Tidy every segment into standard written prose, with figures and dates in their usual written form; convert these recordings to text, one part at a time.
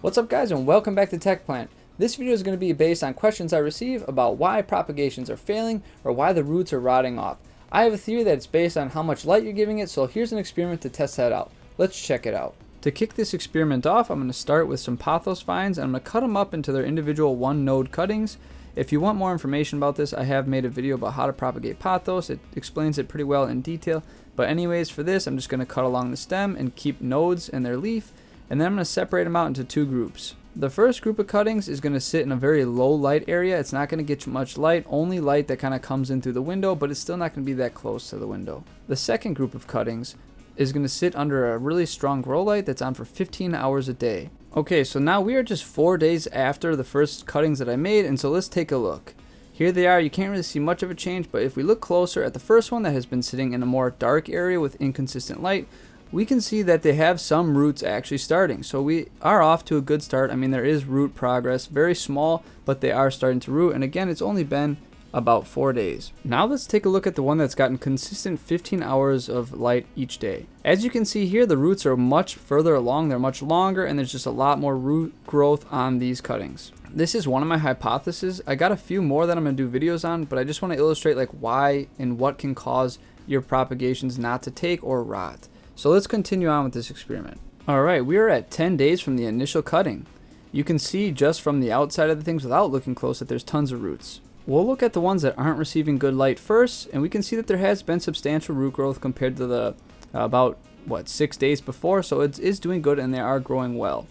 What's up guys, and welcome back to TechPlant. This video is going to be based on questions I receive about why propagations are failing or why the roots are rotting off. I have a theory that it's based on how much light you're giving it, so here's an experiment to test that out. Let's check it out. To kick this experiment off, I'm going to start with some Pothos vines and I'm going to cut them up into their individual one node cuttings. If you want more information about this, I have made a video about how to propagate Pothos. It explains it pretty well in detail. But anyways, for this, I'm just going to cut along the stem and keep nodes in their leaf. And then I'm going to separate them out into two groups. The first group of cuttings is going to sit in a very low light area. It's not going to get much light, only light that kind of comes in through the window, but it's still not going to be that close to the window. The second group of cuttings is going to sit under a really strong grow light that's on for 15 hours a day. Okay, so now we are just 4 days after the first cuttings that I made, and so let's take a look. Here they are. You can't really see much of a change, but if we look closer at the first one that has been sitting in a more dark area with inconsistent light, we can see that they have some roots actually starting. So we are off to a good start. I mean, there is root progress, very small, but they are starting to root. And again, it's only been about 4 days. Now let's take a look at the one that's gotten consistent 15 hours of light each day. As you can see here, the roots are much further along, they're much longer, and there's just a lot more root growth on these cuttings. This is one of my hypotheses. I got a few more that I'm going to do videos on, but I just want to illustrate like why and what can cause your propagations not to take or rot. So let's continue on with this experiment. Alright, we are at 10 days from the initial cutting. You can see just from the outside of the things without looking close that there's tons of roots. We'll look at the ones that aren't receiving good light first, and we can see that there has been substantial root growth compared to the about 6 days before, so it is doing good and they are growing well.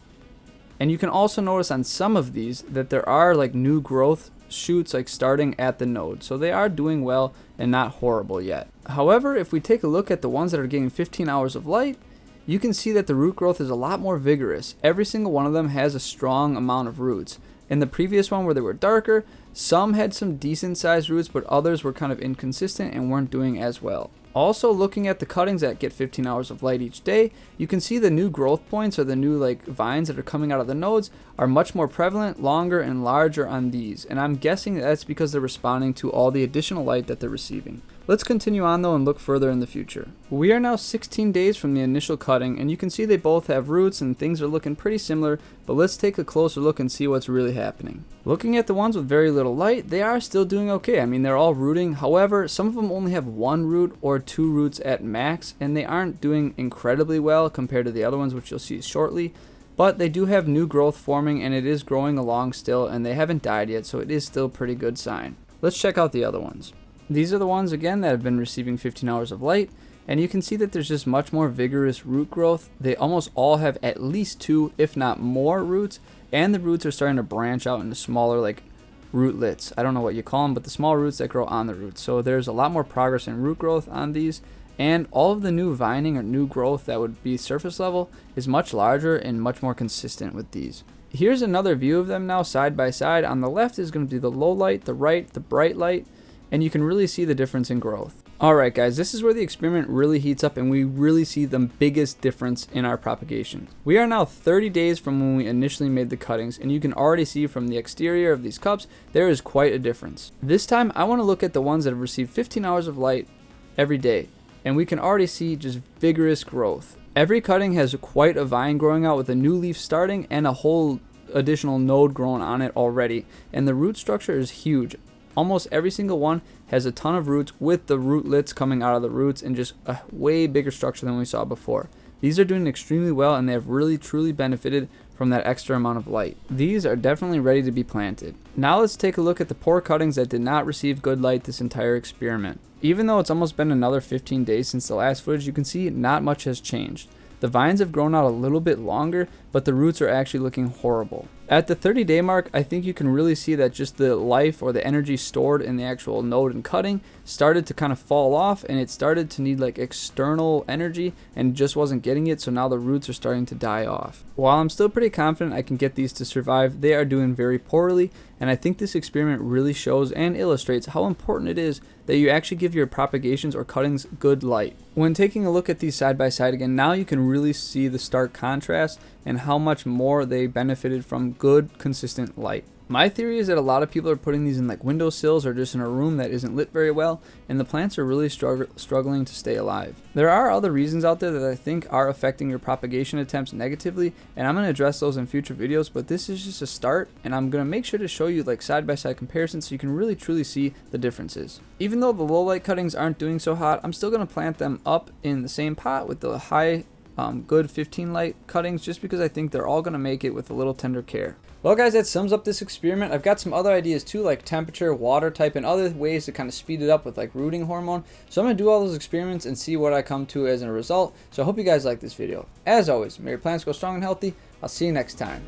And you can also notice on some of these that there are like new growth shoots like starting at the node, so they are doing well and not horrible yet. However, if we take a look at the ones that are getting 15 hours of light, you can see that the root growth is a lot more vigorous. Every single one of them has a strong amount of roots. In the previous one where they were darker, some had some decent sized roots, but others were kind of inconsistent and weren't doing as well. Also, looking at the cuttings that get 15 hours of light each day, you can see the new growth points or the new vines that are coming out of the nodes are much more prevalent, longer, and larger on these. And I'm guessing that's because they're responding to all the additional light that they're receiving. Let's continue on though and look further in the future. We are now 16 days from the initial cutting, and you can see they both have roots and things are looking pretty similar, but let's take a closer look and see what's really happening. Looking at the ones with very little light, they are still doing okay. I mean, they're all rooting. However, some of them only have one root or two roots at max, and they aren't doing incredibly well compared to the other ones, which you'll see shortly. But they do have new growth forming, and it is growing along still, and they haven't died yet, so it is still a pretty good sign. Let's check out the other ones. These are the ones again that have been receiving 15 hours of light, and you can see that there's just much more vigorous root growth. They almost all have at least two, if not more, roots, and the roots are starting to branch out into smaller rootlets. I don't know what you call them, but the small roots that grow on the roots. So there's a lot more progress in root growth on these, and all of the new vining or new growth that would be surface level is much larger and much more consistent with these. Here's another view of them now side by side. On the left is going to be the low light, the right, the bright light, and you can really see the difference in growth. Alright guys, this is where the experiment really heats up and we really see the biggest difference in our propagation. We are now 30 days from when we initially made the cuttings, and you can already see from the exterior of these cups there is quite a difference. This time I want to look at the ones that have received 15 hours of light every day, and we can already see just vigorous growth. Every cutting has quite a vine growing out with a new leaf starting and a whole additional node growing on it already, and the root structure is huge. Almost every single one has a ton of roots with the rootlets coming out of the roots and just a way bigger structure than we saw before. These are doing extremely well, and they have really truly benefited from that extra amount of light. These are definitely ready to be planted. Now let's take a look at the poor cuttings that did not receive good light this entire experiment. Even though it's almost been another 15 days since the last footage, you can see not much has changed. The vines have grown out a little bit longer, but the roots are actually looking horrible. At the 30-day mark, I think you can really see that just the life or the energy stored in the actual node and cutting started to kind of fall off, and it started to need external energy and just wasn't getting it, so now the roots are starting to die off. While I'm still pretty confident I can get these to survive, they are doing very poorly, and I think this experiment really shows and illustrates how important it is that you actually give your propagations or cuttings good light. When taking a look at these side by side again, now you can really see the stark contrast and how much more they benefited from good, consistent light. My theory is that a lot of people are putting these in like windowsills or just in a room that isn't lit very well, and the plants are really struggling to stay alive. There are other reasons out there that I think are affecting your propagation attempts negatively, and I'm going to address those in future videos, but this is just a start, and I'm going to make sure to show you like side-by-side comparisons so you can really truly see the differences. Even though the low light cuttings aren't doing so hot, I'm still going to plant them up in the same pot with the high good 15 light cuttings, just because I think they're all going to make it with a little tender care. Well guys, that sums up this experiment. I've got some other ideas too, like temperature, water type, and other ways to kind of speed it up with like rooting hormone. So I'm going to do all those experiments and see what I come to as a result. So I hope you guys like this video. As always, may your plants go strong and healthy. I'll see you next time.